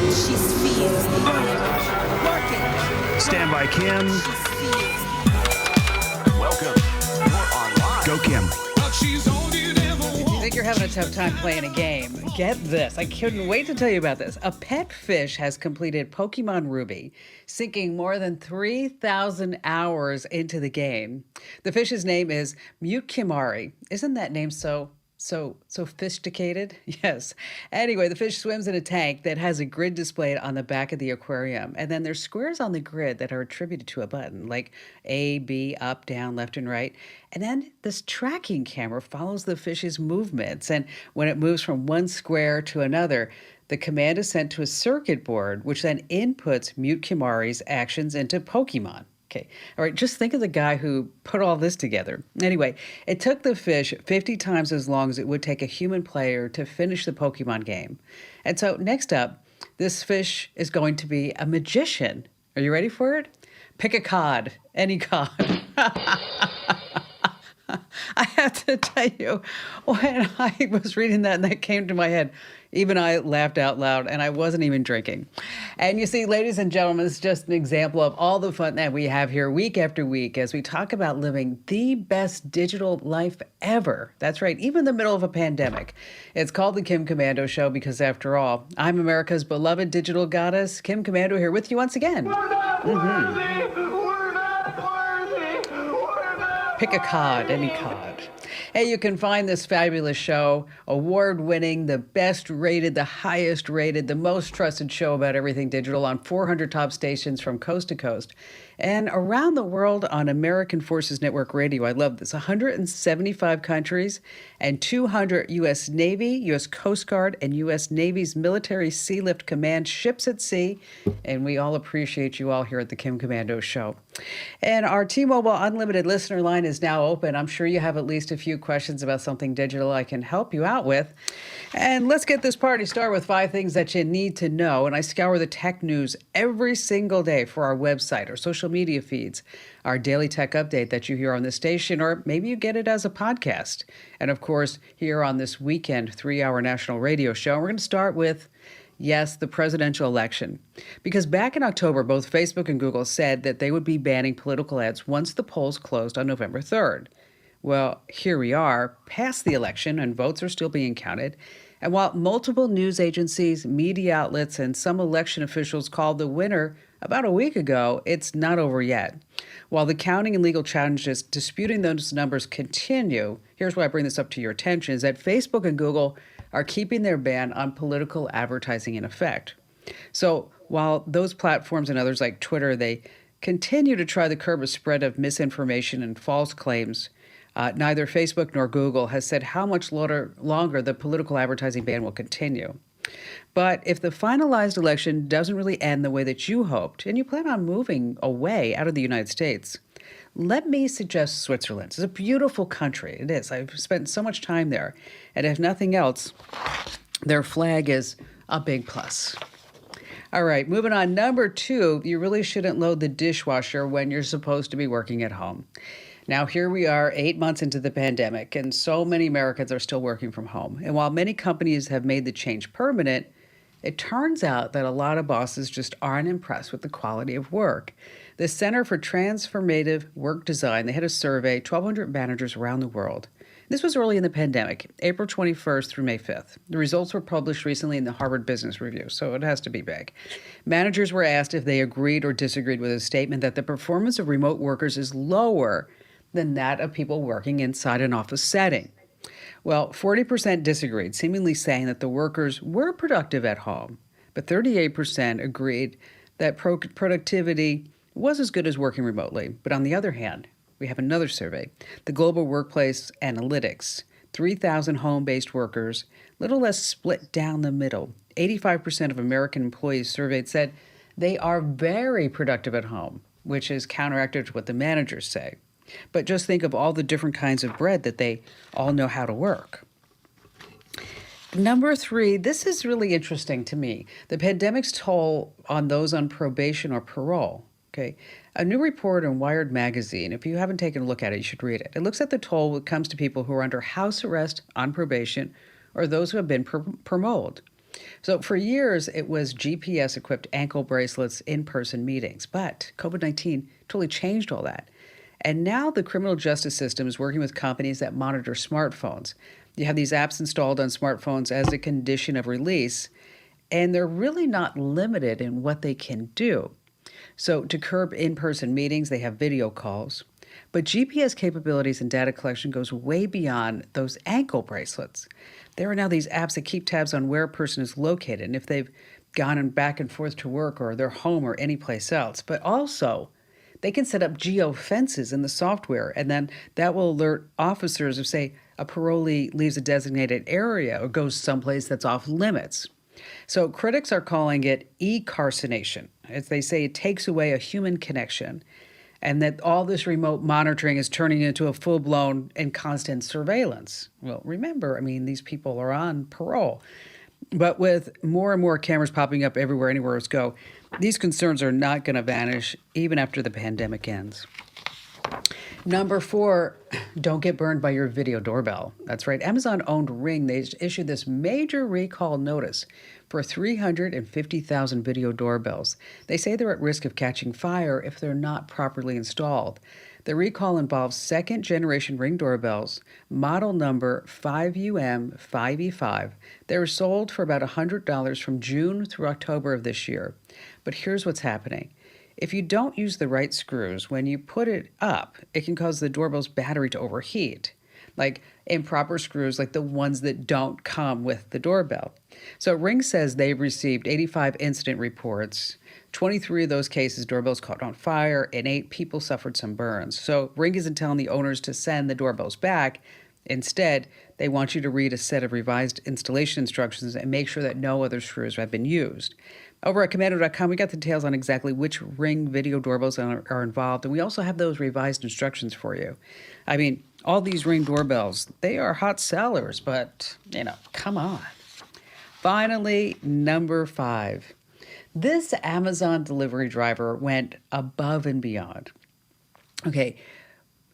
She's feels working. Stand by, Kim. Welcome. You're online. Go, Kim. If you think you're having a tough time playing a game, get this. I couldn't wait to tell you about this. A pet fish has completed Pokemon Ruby, sinking more than 3,000 hours into the game. The fish's name is Mute Kimari. Isn't that name so sophisticated? Yes. Anyway, the fish swims in a tank that has a grid displayed on the back of the aquarium. And then there's squares on the grid that are attributed to a button, like A, B, up, down, left, and right. And then this tracking camera follows the fish's movements. And when it moves from one square to another, the command is sent to a circuit board, which then inputs Mute Kimari's actions into Pokemon. Okay. All right. Just think of the guy who put all this together. Anyway, it took the fish 50 times as long as it would take a human player to finish the Pokemon game. And so next up, this fish is going to be a magician. Are you ready for it? Pick a cod, any cod. I have to tell you, when I was reading that and that came to my head, even I laughed out loud, and I wasn't even drinking. And you see, ladies and gentlemen, it's just an example of all the fun that we have here week after week as we talk about living the best digital life ever. That's right, even in the middle of a pandemic. It's called the Kim Komando Show because, after all, I'm America's beloved digital goddess, Kim Komando, here with you once again. We're not worthy! We're not worthy! We're not Pick a cod, any cod. Hey, you can find this fabulous show, award-winning, the best-rated, the highest-rated, the most trusted show about everything digital on 400 top stations from coast to coast and around the world on American Forces Network Radio. I love this. 175 countries and 200 U.S. Navy, U.S. Coast Guard, and U.S. Navy's Military Sea Lift Command ships at sea. And we all appreciate you all here at the Kim Komando Show. And our T-Mobile Unlimited listener line is now open. I'm sure you have at least a few questions about something digital I can help you out with. And let's get this party started with 5 things that you need to know. And I scour the tech news every single day for our website, our social media feeds, our daily tech update that you hear on this station, or maybe you get it as a podcast. And of course, here on this weekend 3-hour national radio show, we're going to start with, yes, the presidential election. Because back in October, both Facebook and Google said that they would be banning political ads once the polls closed on November 3rd. Well, here we are, past the election, and votes are still being counted. And while multiple news agencies, media outlets, and some election officials called the winner about a week ago, it's not over yet. While the counting and legal challenges disputing those numbers continue, here's why I bring this up to your attention, is that Facebook and Google are keeping their ban on political advertising in effect. So while those platforms and others like Twitter, they continue to try to curb a spread of misinformation and false claims, neither Facebook nor Google has said how much longer the political advertising ban will continue. But if the finalized election doesn't really end the way that you hoped, and you plan on moving away out of the United States, let me suggest Switzerland. It's a beautiful country. It is. I've spent so much time there. And if nothing else, their flag is a big plus. All right, moving on. Number 2, you really shouldn't load the dishwasher when you're supposed to be working at home. Now, here we are 8 months into the pandemic, and so many Americans are still working from home. And while many companies have made the change permanent, it turns out that a lot of bosses just aren't impressed with the quality of work. The Center for Transformative Work Design, they had a survey, 1,200 managers around the world. This was early in the pandemic, April 21st through May 5th. The results were published recently in the Harvard Business Review, so it has to be big. Managers were asked if they agreed or disagreed with a statement that the performance of remote workers is lower than that of people working inside an office setting. Well, 40% disagreed, seemingly saying that the workers were productive at home, but 38% agreed that productivity was as good as working remotely. But on the other hand, we have another survey, the Global Workplace Analytics, 3,000 home-based workers, little less split down the middle. 85% of American employees surveyed said they are very productive at home, which is counteractive to what the managers say. But just think of all the different kinds of bread that they all know how to work. Number 3, this is really interesting to me. The pandemic's toll on those on probation or parole. Okay, a new report in Wired magazine, if you haven't taken a look at it, you should read it. It looks at the toll when it comes to people who are under house arrest, on probation, or those who have been paroled. So for years, it was GPS-equipped ankle bracelets, in-person meetings. But COVID-19 totally changed all that. And now the criminal justice system is working with companies that monitor smartphones. You have these apps installed on smartphones as a condition of release, and they're really not limited in what they can do. So to curb in-person meetings, they have video calls. But GPS capabilities and data collection goes way beyond those ankle bracelets. There are now these apps that keep tabs on where a person is located and if they've gone back and forth to work or their home or any place else. But also, they can set up geo-fences in the software, and then that will alert officers if, say, a parolee leaves a designated area or goes someplace that's off limits. So critics are calling it e-carcination. As they say, it takes away a human connection, and that all this remote monitoring is turning into a full-blown and constant surveillance. Well, remember, these people are on parole. But with more and more cameras popping up everywhere, anywhere else go, these concerns are not going to vanish even after the pandemic ends. Number 4, don't get burned by your video doorbell. That's right. Amazon-owned Ring, they issued this major recall notice for 350,000 video doorbells. They say they're at risk of catching fire if they're not properly installed. The recall involves second-generation Ring doorbells, model number 5UM5E5. They were sold for about $100 from June through October of this year. But here's what's happening. If you don't use the right screws, when you put it up, it can cause the doorbell's battery to overheat, like improper screws like the ones that don't come with the doorbell. So Ring says they've received 85 incident reports. 23 of those cases, doorbells caught on fire, and 8 people suffered some burns. So Ring isn't telling the owners to send the doorbells back. Instead, they want you to read a set of revised installation instructions and make sure that no other screws have been used. Over at Komando.com, we got the details on exactly which Ring video doorbells are involved, and we also have those revised instructions for you. All these Ring doorbells, they are hot sellers, but, come on. Finally, number 5. This Amazon delivery driver went above and beyond. Okay,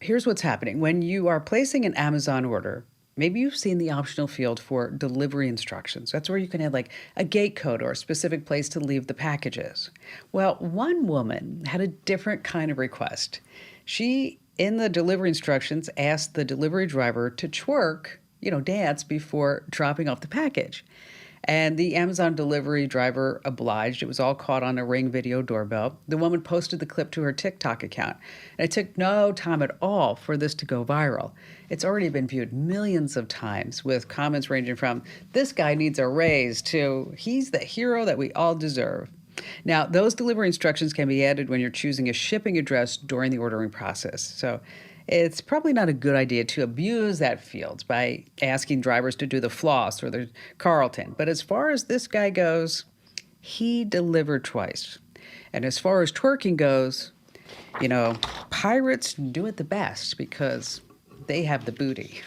here's what's happening. When you are placing an Amazon order, maybe you've seen the optional field for delivery instructions. That's where you can add like a gate code or a specific place to leave the packages. Well, one woman had a different kind of request. She, in the delivery instructions, asked the delivery driver to twerk, dance before dropping off the package. And the Amazon delivery driver obliged. It was all caught on a Ring video doorbell. The woman posted the clip to her TikTok account. And it took no time at all for this to go viral. It's already been viewed millions of times with comments ranging from, "This guy needs a raise," to "He's the hero that we all deserve." Now, those delivery instructions can be added when you're choosing a shipping address during the ordering process. So it's probably not a good idea to abuse that field by asking drivers to do the floss or the Carlton. But as far as this guy goes, he delivered twice. And as far as twerking goes, pirates do it the best because they have the booty.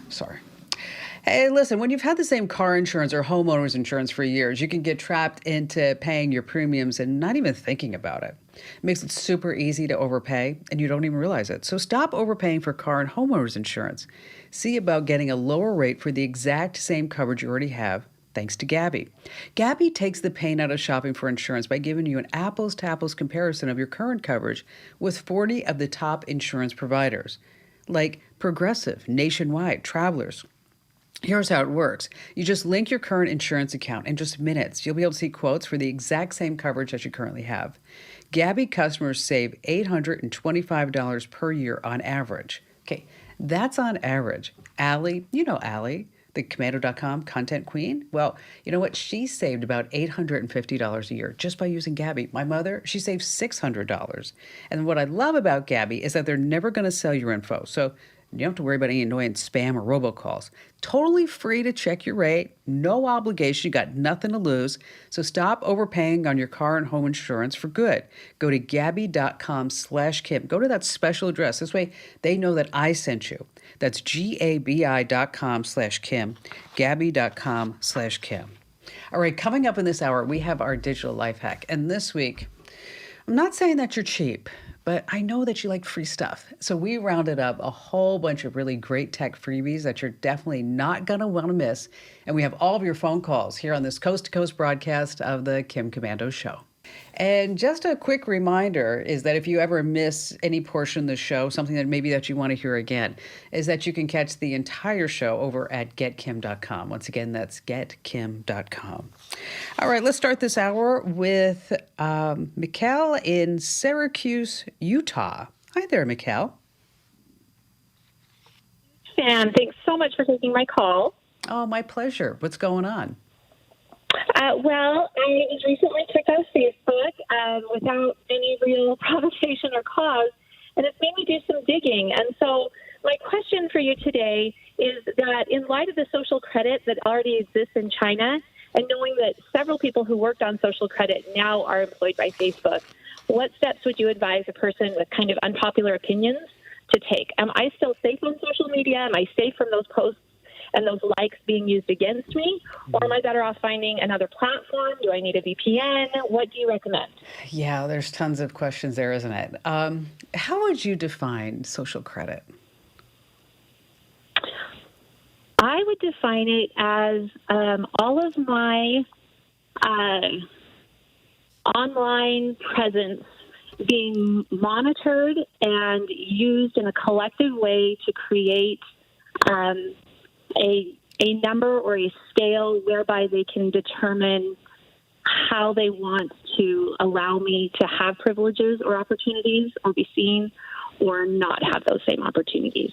Sorry. Hey, listen, when you've had the same car insurance or homeowner's insurance for years, you can get trapped into paying your premiums and not even thinking about it. It makes it super easy to overpay, and you don't even realize it. So stop overpaying for car and homeowner's insurance. See about getting a lower rate for the exact same coverage you already have, thanks to Gabby. Gabby takes the pain out of shopping for insurance by giving you an apples-to-apples comparison of your current coverage with 40 of the top insurance providers, like Progressive, Nationwide, Travelers. Here's how it works. You just link your current insurance account in just minutes. You'll be able to see quotes for the exact same coverage as you currently have. Gabby customers save $825 per year on average. Okay, that's on average. Allie, Allie, the Komando.com content queen. Well, you know what? She saved about $850 a year just by using Gabby. My mother, she saved $600. And what I love about Gabby is that they're never going to sell your info. So you don't have to worry about any annoying spam or robocalls. Totally free to check your rate. No obligation. You got nothing to lose. So stop overpaying on your car and home insurance for good. Go to Gabby.com/Kim. Go to that special address. This way they know that I sent you. That's GABI.com/Kim. Gabby.com/Kim. All right, coming up in this hour, we have our digital life hack. And this week, I'm not saying that you're cheap, but I know that you like free stuff. So we rounded up a whole bunch of really great tech freebies that you're definitely not going to want to miss. And we have all of your phone calls here on this coast to coast broadcast of the Kim Komando Show. And just a quick reminder is that if you ever miss any portion of the show, something that maybe that you want to hear again, is that you can catch the entire show over at getkim.com. Once again, that's getkim.com. All right, let's start this hour with Mikhail in Syracuse, Utah. Hi there, Mikhail. Sam, thanks so much for taking my call. Oh, my pleasure. What's going on? Well, I was recently kicked out of Facebook without any real provocation or cause, and it's made me do some digging. And so my question for you today is that in light of the social credit that already exists in China, and knowing that several people who worked on social credit now are employed by Facebook, what steps would you advise a person with kind of unpopular opinions to take? Am I still safe on social media? Am I safe from those posts and those likes being used against me? Or am I better off finding another platform? Do I need a VPN? What do you recommend? Yeah, there's tons of questions there, isn't it? How would you define social credit? I would define it as all of my online presence being monitored and used in a collective way to create a number or a scale whereby they can determine how they want to allow me to have privileges or opportunities or be seen or not have those same opportunities.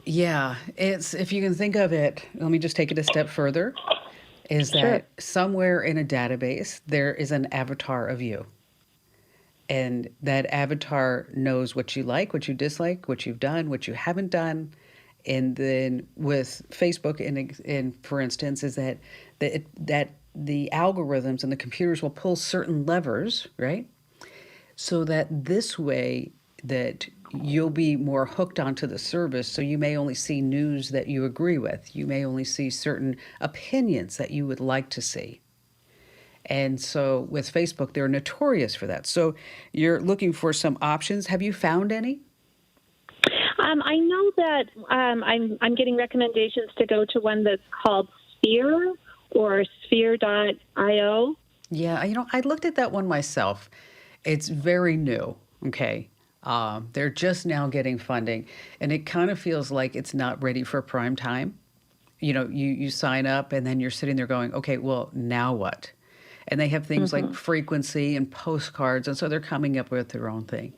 Yeah, it's, if you can think of it, let me just take it a step further, is that somewhere in a database, there is an avatar of you. And that avatar knows what you like, what you dislike, what you've done, what you haven't done. And then with Facebook, in for instance, is that the algorithms and the computers will pull certain levers, right? So that this way that you'll be more hooked onto the service. So you may only see news that you agree with. You may only see certain opinions that you would like to see. And so with Facebook, they're notorious for that. So you're looking for some options. Have you found any? I know that I'm getting recommendations to go to one that's called Sphere or Sphere.io. Yeah, I looked at that one myself. It's very new, okay? They're just now getting funding, and it kind of feels like it's not ready for prime time. You sign up, and then you're sitting there going, okay, well, now what? And they have things like frequency and postcards, and so they're coming up with their own thing.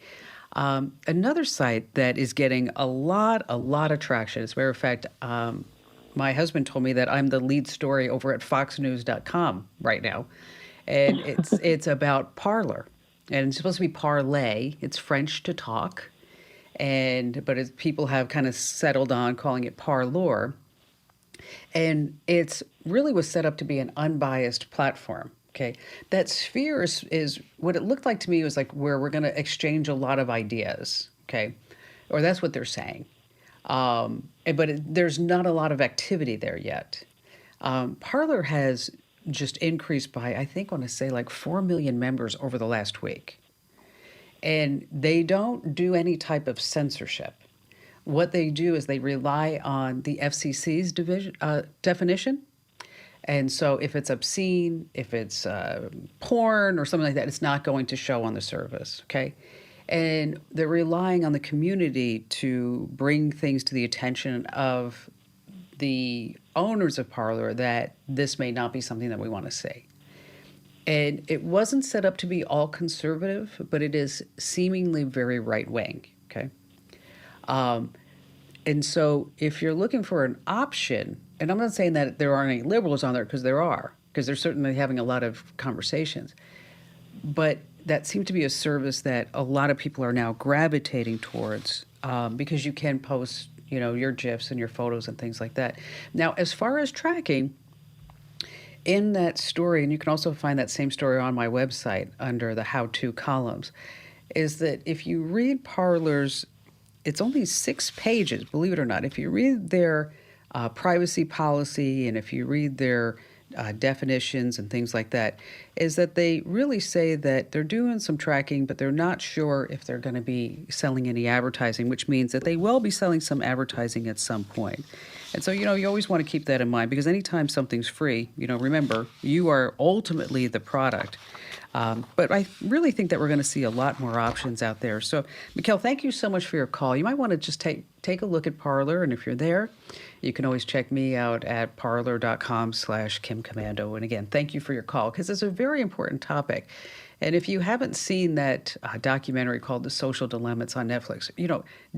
Another site that is getting a lot of traction, as a matter of fact, my husband told me that I'm the lead story over at foxnews.com right now. And it's about parlor. And it's supposed to be parlay. It's French to talk. But people have kind of settled on calling it parlor. And it's really was set up to be an unbiased platform. Okay, that Sphere is what it looked like to me was like where we're going to exchange a lot of ideas. Okay, or that's what they're saying. There's not a lot of activity there yet. Parler has just increased by, I think, I want to say like 4 million members over the last week. And they don't do any type of censorship. What they do is they rely on the FCC's definition. And so if it's obscene, if it's porn or something like that, it's not going to show on the service, okay? And they're relying on the community to bring things to the attention of the owners of Parler that this may not be something that we want to see. And it wasn't set up to be all conservative, but it is seemingly very right-wing, okay? And so if you're looking for an option, and I'm not saying that there aren't any liberals on there, because there are, because they're certainly having a lot of conversations, but that seems to be a service that a lot of people are now gravitating towards because you can post, your GIFs and your photos and things like that. Now, as far as tracking, in that story, and you can also find that same story on my website under the how-to columns, is that if you read Parler's, it's only 6 pages, believe it or not. If you read their privacy policy and if you read their definitions and things like that, is that they really say that they're doing some tracking, but they're not sure if they're going to be selling any advertising, which means that they will be selling some advertising at some point. And so, you always want to keep that in mind, because anytime something's free, remember, you are ultimately the product. But I really think that we're going to see a lot more options out there. So, Mikhail, thank you so much for your call. You might want to just take a look at Parler, and if you're there, you can always check me out at parler.com/KimKomando. And again, thank you for your call, because it's a very important topic. And if you haven't seen that documentary called The Social Dilemma, it's on Netflix,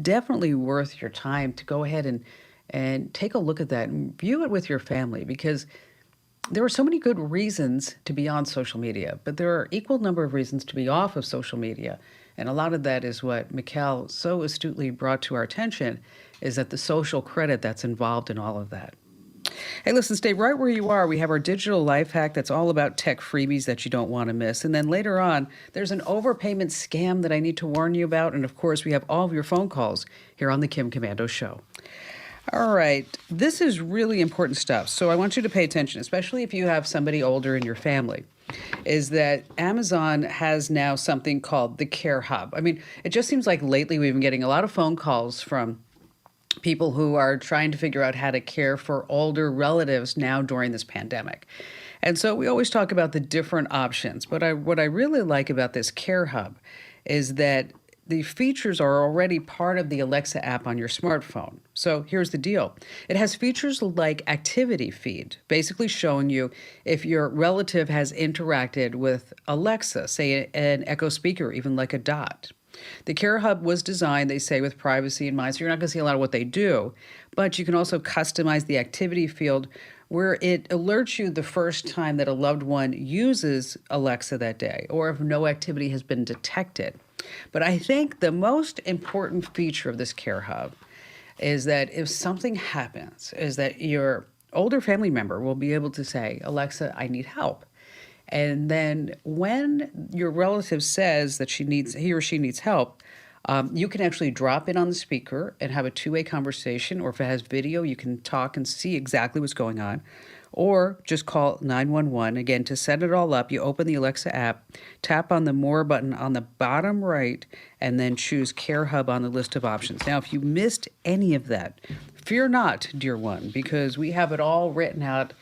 definitely worth your time to go ahead and take a look at that and view it with your family, because there are so many good reasons to be on social media, but there are equal number of reasons to be off of social media. And a lot of that is what Mikhail so astutely brought to our attention, is that the social credit that's involved in all of that. Hey, listen, stay right where you are. We have our digital life hack that's all about tech freebies that you don't want to miss. And then later on, there's an overpayment scam that I need to warn you about. And of course, we have all of your phone calls here on the Kim Komando Show. All right, this is really important stuff. So I want you to pay attention, especially if you have somebody older in your family, is that Amazon has now something called the Care Hub. I mean, it just seems like lately we've been getting a lot of phone calls from people who are trying to figure out how to care for older relatives now during this pandemic. And so we always talk about the different options. But what I really like about this Care Hub is that the features are already part of the Alexa app on your smartphone. So here's the deal. It has features like activity feed, basically showing you if your relative has interacted with Alexa, say an Echo speaker, even like a Dot. The Care Hub was designed, they say, with privacy in mind, so you're not going to see a lot of what they do, but you can also customize the activity field where it alerts you the first time that a loved one uses Alexa that day, or if no activity has been detected. But I think the most important feature of this Care Hub is that if something happens, is that your older family member will be able to say, Alexa, I need help. And then when your relative says that he or she needs help, you can actually drop it on the speaker and have a two-way conversation, or if it has video, you can talk and see exactly what's going on. Or just call 911. Again, to set it all up, you open the Alexa app, tap on the More button on the bottom right, and then choose Care Hub on the list of options. Now, if you missed any of that, fear not, dear one, because we have it all written out,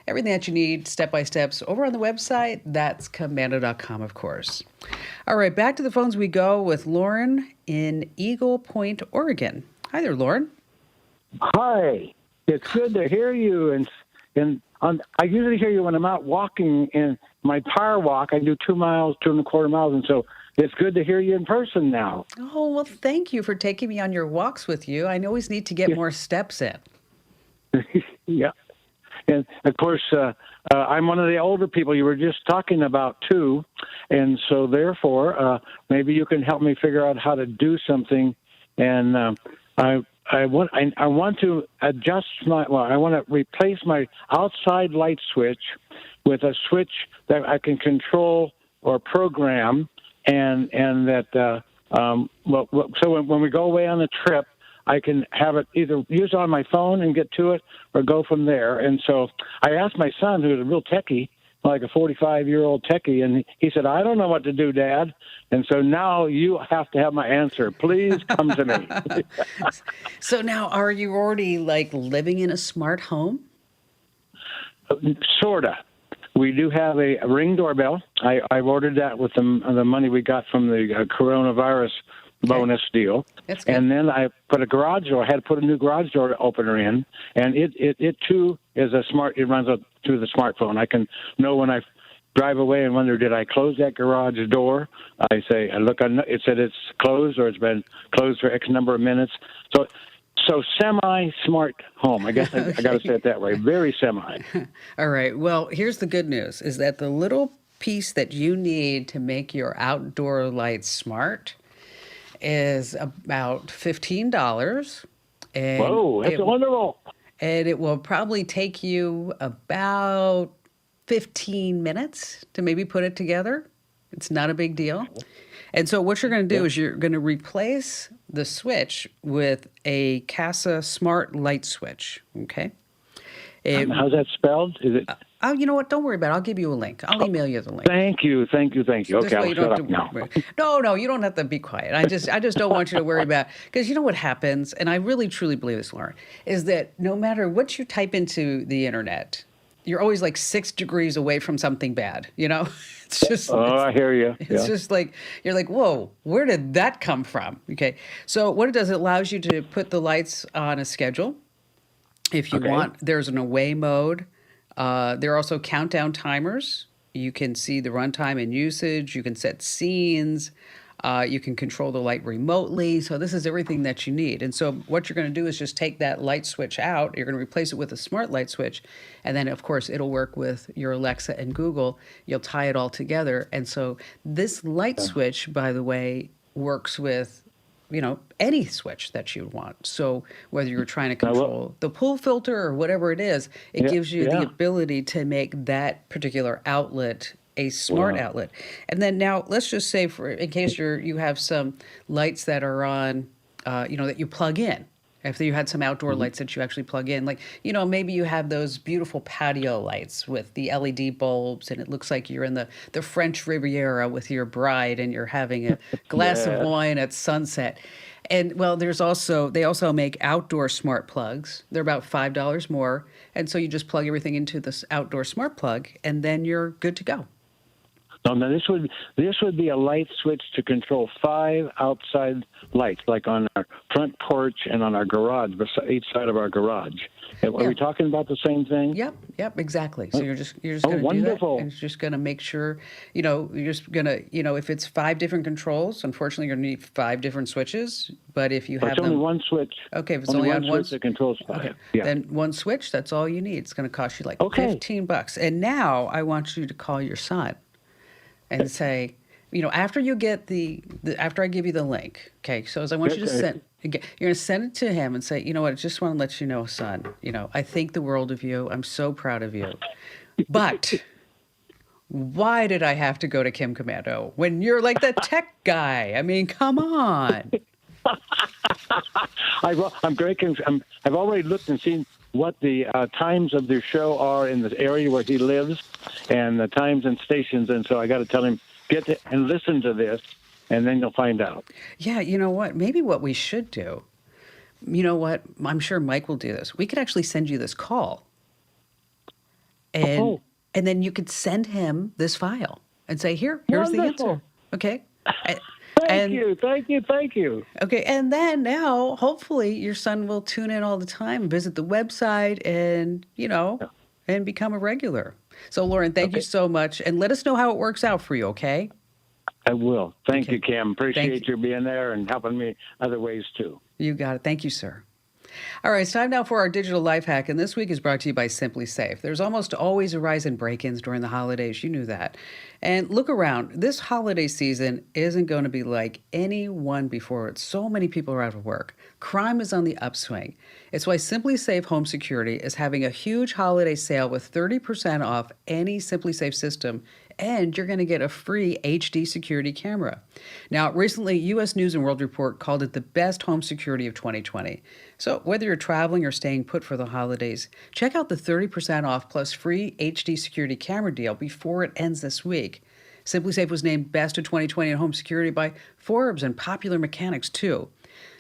everything that you need, step-by-steps, over on the website. That's Komando.com, of course. All right, back to the phones we go with Lauren in Eagle Point, Oregon. Hi there, Lauren. Hi. It's good to hear you. I usually hear you when I'm out walking in my power walk. I do 2 miles, 2.25 miles, and so it's good to hear you in person now. Oh, well, thank you for taking me on your walks with you. I always need to get more steps in. Yeah. And, of course, I'm one of the older people you were just talking about, too. And so, therefore, maybe you can help me figure out how to do something. And I want to adjust I want to replace my outside light switch with a switch that I can control or program, and that so when we go away on a trip, I can have it either use on my phone and get to it, or go from there. And so I asked my son, who's a real techie, like a 45-year-old techie, and he said, I don't know what to do, Dad. And so now you have to have my answer. Please come to me. So now, are you already living in a smart home? Sorta. We do have a Ring doorbell. I ordered that with the money we got from the coronavirus bonus deal. That's good. And then I put a garage door. I had to put a new garage door opener in, and it too is it runs up through the smartphone. I can know when I drive away and wonder, did I close that garage door? I it said it's closed, or it's been closed for X number of minutes. So semi-smart home. I guess I got to say it that way. Very semi. All right. Well, here's the good news, is that the little piece that you need to make your outdoor lights smart is about $15. And whoa, that's wonderful. And it will probably take you about 15 minutes to maybe put it together. It's not a big deal. And so what you're going to do is you're going to replace the switch with a Casa Smart Light Switch, okay? How's that spelled? Is it Oh, you know what? Don't worry about it. I'll give you a link. I'll email you the link. Thank you. This Okay, way I'll you don't shut have up to. now. No, you don't have to be quiet. I just don't want you to worry about, because you know what happens, and I really truly believe this, Lauren, is that no matter what you type into the internet, you're always like 6 degrees away from something bad. You know, it's just. Oh, I hear you. It's just like, you're like, whoa, where did that come from? Okay. So what it does, it allows you to put the lights on a schedule. If you want, there's an away mode. There are also countdown timers. You can see the runtime and usage. You can set scenes. You can control the light remotely. So this is everything that you need. And so what you're going to do is just take that light switch out. You're going to replace it with a smart light switch. And then, of course, it'll work with your Alexa and Google. You'll tie it all together. And so this light switch, by the way, works with, any switch that you want. So whether you're trying to control the pool filter or whatever it is, it gives you the ability to make that particular outlet a smart outlet. And then now let's just say, in case you have some lights that are on, that you plug in. If you had some outdoor lights that you actually plug in, like, maybe you have those beautiful patio lights with the LED bulbs, and it looks like you're in the French Riviera with your bride and you're having a glass of wine at sunset. And well, they also make outdoor smart plugs. They're about $5 more. And so you just plug everything into this outdoor smart plug, and then you're good to go. No, now this would be a light switch to control 5 outside lights, like on our front porch and on our garage, each side of our garage. Are we talking about the same thing? Yep, exactly. So you're just going to do that, and you're just going to make sure, you're just going to, if it's 5 different controls, unfortunately you're going to need 5 different switches. But if you have only one switch. Okay, if it's only on one switch that controls 5. Okay, then one switch. That's all you need. It's going to cost you like $15. And now I want you to call your son and say, after you get after I give you the link, okay, so as I want you to you're going to send it to him and say, you know what, I just want to let you know, son, I think the world of you. I'm so proud of you. But why did I have to go to Komando when you're like the tech guy? I mean, come on. I'm very confused. I've already looked and seen what the times of the show are in the area where he lives, and the times and stations. And so I got to tell him, and listen to this, and then you'll find out. Yeah, you know what? Maybe what we should do, you know what? I'm sure Mike will do this. We could actually send you this call. And then you could send him this file and say, here's the answer. Okay? Thank you. Okay, and then now, hopefully, your son will tune in all the time, visit the website, and, and become a regular. So, Lauren, thank you so much, and let us know how it works out for you, okay? I will. Thank you, Kim. Appreciate you being there and helping me other ways, too. You got it. Thank you, sir. All right, it's time now for our digital life hack, and this week is brought to you by Simply Safe. There's almost always a rise in break-ins during the holidays. You knew that. And look around. This holiday season isn't going to be like any one before it. So many people are out of work. Crime is on the upswing. It's why Simply Safe Home Security is having a huge holiday sale with 30% off any Simply Safe system, and you're going to get a free HD security camera. Now, recently, U.S. News & World Report called it the best home security of 2020. So whether you're traveling or staying put for the holidays, check out the 30% off plus free HD security camera deal before it ends this week. Simply Safe was named Best of 2020 in Home Security by Forbes and Popular Mechanics, too.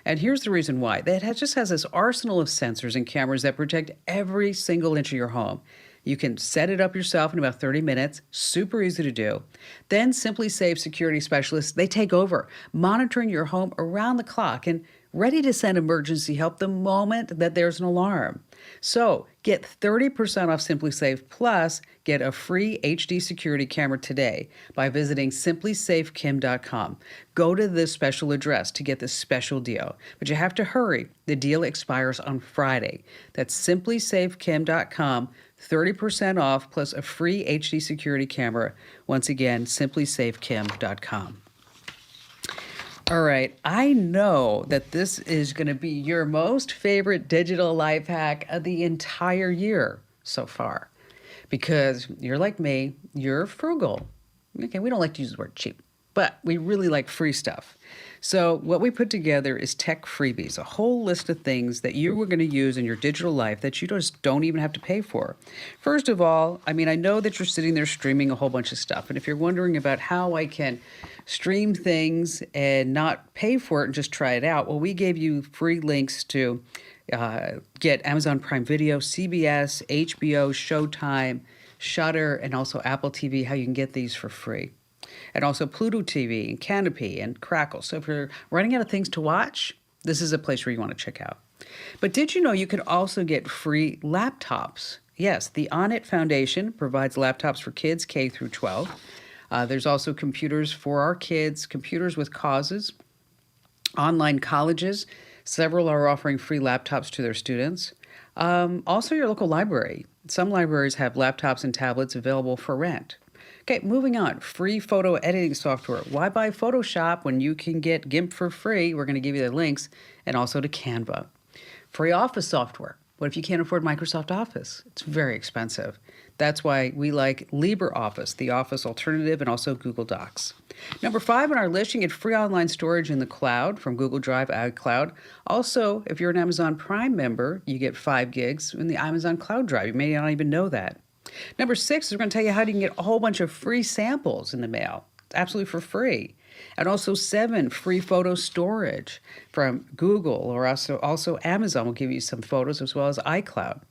And here's the reason why. It just has this arsenal of sensors and cameras that protect every single inch of your home. You can set it up yourself in about 30 minutes, super easy to do. Then Simply Safe security specialists, they take over, monitoring your home around the clock and ready to send emergency help the moment that there's an alarm. So get 30% off Simply Safe plus get a free HD security camera today by visiting simplysafekim.com. Go to this special address to get this special deal, but you have to hurry. The deal expires on Friday. That's simplysafekim.com. 30% off plus a free HD security camera. Once again, simplysafekim.com. All right, I know that this is going to be your most favorite digital life hack of the entire year so far, because you're like me, you're frugal. Okay, we don't like to use the word cheap. but we really like free stuff. So what we put together is Tech Freebies, a whole list of things that you are going to use in your digital life that you just don't even have to pay for. First of all, I mean, I know that you're sitting there streaming a whole bunch of stuff. And if you're wondering about how I can stream things and not pay for it and just try it out, well, we gave you free links to get Amazon Prime Video, CBS, HBO, Showtime, Shudder, and also Apple TV, how you can get these for free. And also Pluto TV and Canopy and Crackle. So if you're running out of things to watch, this is a place where you want to check out. But did you know you can also get free laptops? Yes, the On It Foundation provides laptops for kids K through 12. There's also computers for our kids, computers with causes, online colleges. Several are offering free laptops to their students. Also your local library. Some libraries have laptops and tablets available for rent. Okay, moving on. Free photo editing software. Why buy Photoshop when you can get GIMP for free? We're going to give you the links, and also to Canva. Free office software. What if you can't afford Microsoft Office? It's very expensive. That's why we like LibreOffice, the Office alternative, and also Google Docs. Number 5 on our list, you can get free online storage in the cloud from Google Drive, iCloud. Also, if you're an Amazon Prime member, you get 5 gigs in the Amazon Cloud Drive. You may not even know that. Number 6 is we're going to tell you how you can get a whole bunch of free samples in the mail, absolutely for free. And also 7, free photo storage from Google, or also Amazon will give you some photos, as well as iCloud.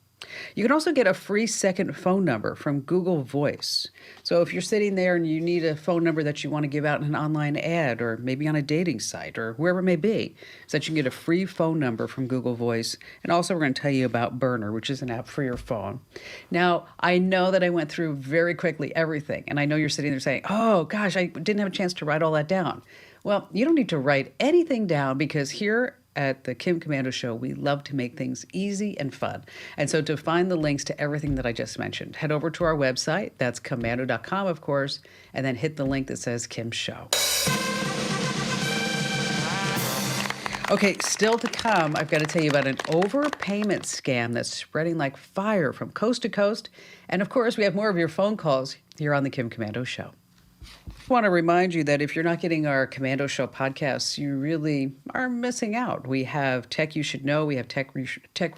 You can also get a free second phone number from Google Voice. So if you're sitting there and you need a phone number that you want to give out in an online ad, or maybe on a dating site, or wherever it may be, so that you can get a free phone number from Google Voice. And also we're going to tell you about Burner, which is an app for your phone. Now, I know that I went through very quickly everything, and I know you're sitting there saying, oh gosh, I didn't have a chance to write all that down. Well, you don't need to write anything down, because here at the Kim Komando Show, we love to make things easy and fun. And so to find the links to everything that I just mentioned, head over to our website. That's Komando.com, of course, and then hit the link that says Kim Show. Okay, still to come, I've got to tell you about an overpayment scam that's spreading like fire from coast to coast. And of course, we have more of your phone calls here on the Kim Komando Show. I want to remind you that if you're not getting our Komando Show podcasts, you really are missing out. We have Tech You Should Know. We have Tech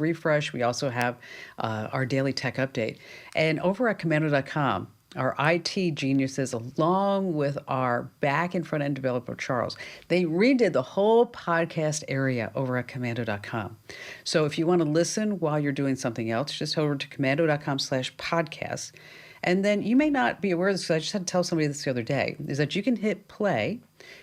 Refresh. We also have our daily tech update. And over at Komando.com, our IT geniuses, along with our back and front end developer, Charles, they redid the whole podcast area over at Komando.com. So if you want to listen while you're doing something else, just over to Komando.com/podcasts. And then you may not be aware of this, because I just had to tell somebody this the other day, is that you can hit play,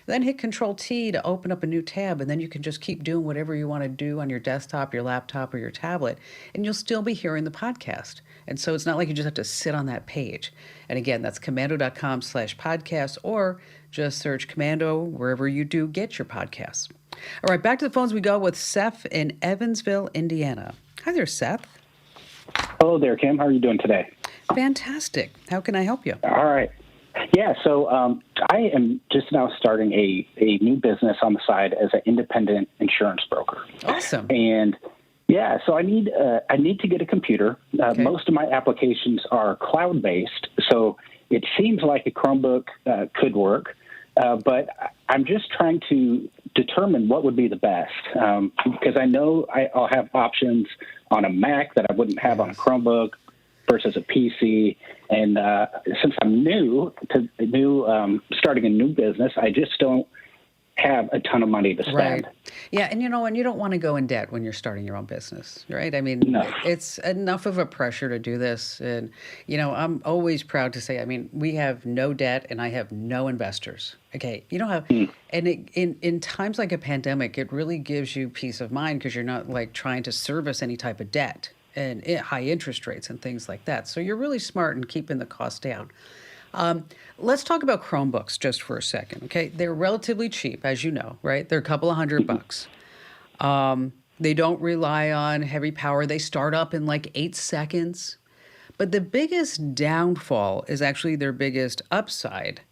then hit Control-T to open up a new tab, and then you can just keep doing whatever you want to do on your desktop, your laptop, or your tablet, and you'll still be hearing the podcast. And so it's not like you just have to sit on that page. And again, that's Komando.com/podcast, or just search Komando wherever you do get your podcasts. All right, back to the phones we go with Seth in Evansville, Indiana. Hi there, Seth. Hello there, Kim. How are you doing today? Fantastic. How can I help you? All right. Yeah, so I am just now starting a new business on the side as an independent insurance broker. Awesome. And yeah, so I need to get a computer. Okay. Most of my applications are cloud-based, so it seems like a Chromebook could work. But I'm just trying to determine what would be the best, because I know I'll have options on a Mac that I wouldn't have on a Chromebook versus a PC. And since I'm starting a new business, I just don't have a ton of money to spend. Right. Yeah, and you don't want to go in debt when you're starting your own business, right? I mean, No. It's enough of a pressure to do this. And, I'm always proud to say, we have no debt and I have no investors. Okay, you don't have, and in times like a pandemic, it really gives you peace of mind, because you're not like trying to service any type of debt and high interest rates and things like that. So you're really smart in keeping the cost down. Let's talk about Chromebooks just for a second, okay? They're relatively cheap, as you know, right? They're a couple of $100. They don't rely on heavy power. They start up in like 8 seconds. But the biggest downfall is actually their biggest upside,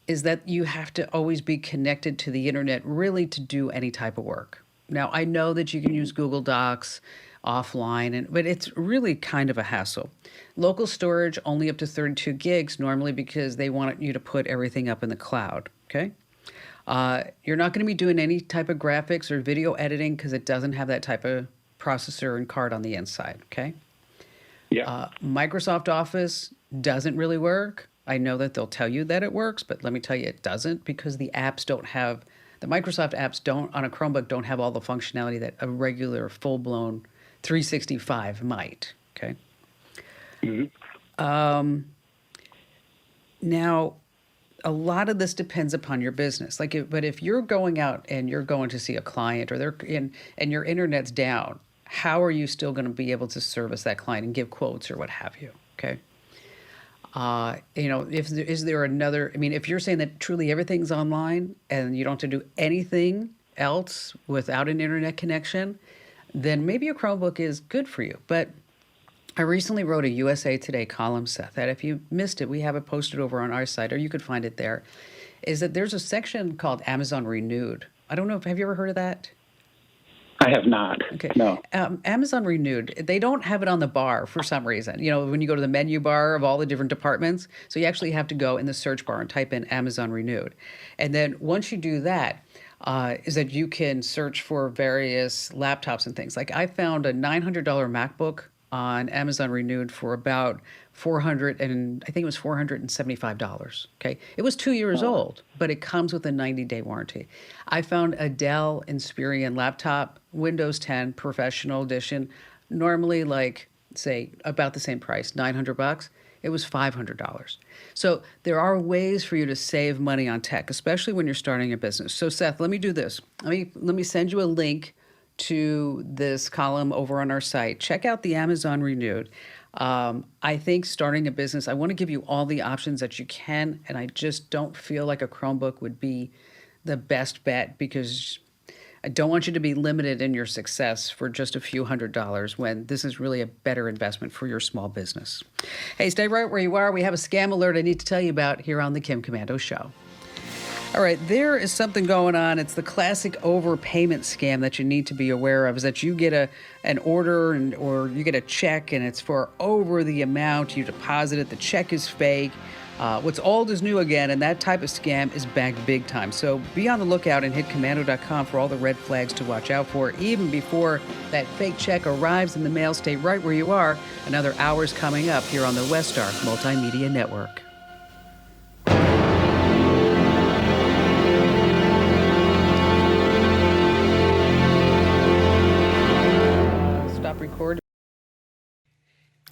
is that you have to always be connected to the internet really to do any type of work. Now, I know that you can use Google Docs offline, but it's really kind of a hassle. Local storage only up to 32 gigs normally because they want you to put everything up in the cloud, okay? You're not going to be doing any type of graphics or video editing because it doesn't have that type of processor and card on the inside, okay? Yeah. Microsoft Office doesn't really work. I know that they'll tell you that it works, but let me tell you it doesn't because the Microsoft apps on a Chromebook don't have all the functionality that a regular full-blown 365 might, okay? Mm-hmm. Now, a lot of this depends upon your business. But if you're going out and you're going to see a client and your internet's down, how are you still going to be able to service that client and give quotes or what have you? Okay. Is there another? I mean, if you're saying that truly everything's online and you don't have to do anything else without an internet connection, then maybe a Chromebook is good for you. But I recently wrote a USA Today column, Seth, that if you missed it, we have it posted over on our site, or you could find it there, is that there's a section called Amazon Renewed. I don't know, have you ever heard of that? I have not. Okay. No. Amazon Renewed, they don't have it on the bar for some reason. You know, when you go to the menu bar of all the different departments, so you actually have to go in the search bar and type in Amazon Renewed. And then once you do that, is that you can search for various laptops and things. Like I found a $900 MacBook on Amazon Renewed for about $475. Okay, it was 2 years old, but it comes with a 90-day warranty. I found a Dell Inspiron laptop, Windows 10 Professional Edition, normally say about the same price, $900. It was $500. So there are ways for you to save money on tech, especially when you're starting a business. So Seth, let me do this. Let me send you a link to this column over on our site. Check out the Amazon Renewed. I think starting a business, I want to give you all the options that you can, and I just don't feel like a Chromebook would be the best bet because I don't want you to be limited in your success for just a few $100s when this is really a better investment for your small business. Hey, stay right where you are. We have a scam alert I need to tell you about here on the Kim Komando Show. All right, there is something going on. It's the classic overpayment scam that you need to be aware of, is that you get an order or you get a check and it's for over the amount you deposited. The check is fake. What's old is new again, and that type of scam is back big time. So be on the lookout and hit Komando.com for all the red flags to watch out for. Even before that fake check arrives in the mail, stay right where you are. Another hour's coming up here on the Westar Multimedia Network. Record.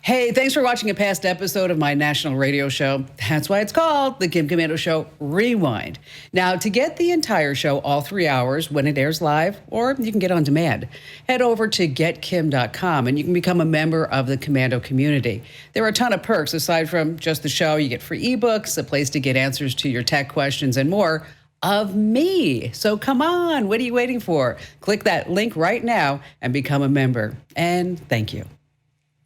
Hey, thanks for watching a past episode of my national radio show. That's why it's called The Kim Komando Show Rewind. Now, to get the entire show, all 3 hours, when it airs live, or you can get on demand, head over to getkim.com and you can become a member of the Komando community. There are a ton of perks aside from just the show. You get free ebooks, a place to get answers to your tech questions, and more of me. So come on, what are you waiting for? Click that link right now and become a member. And thank you.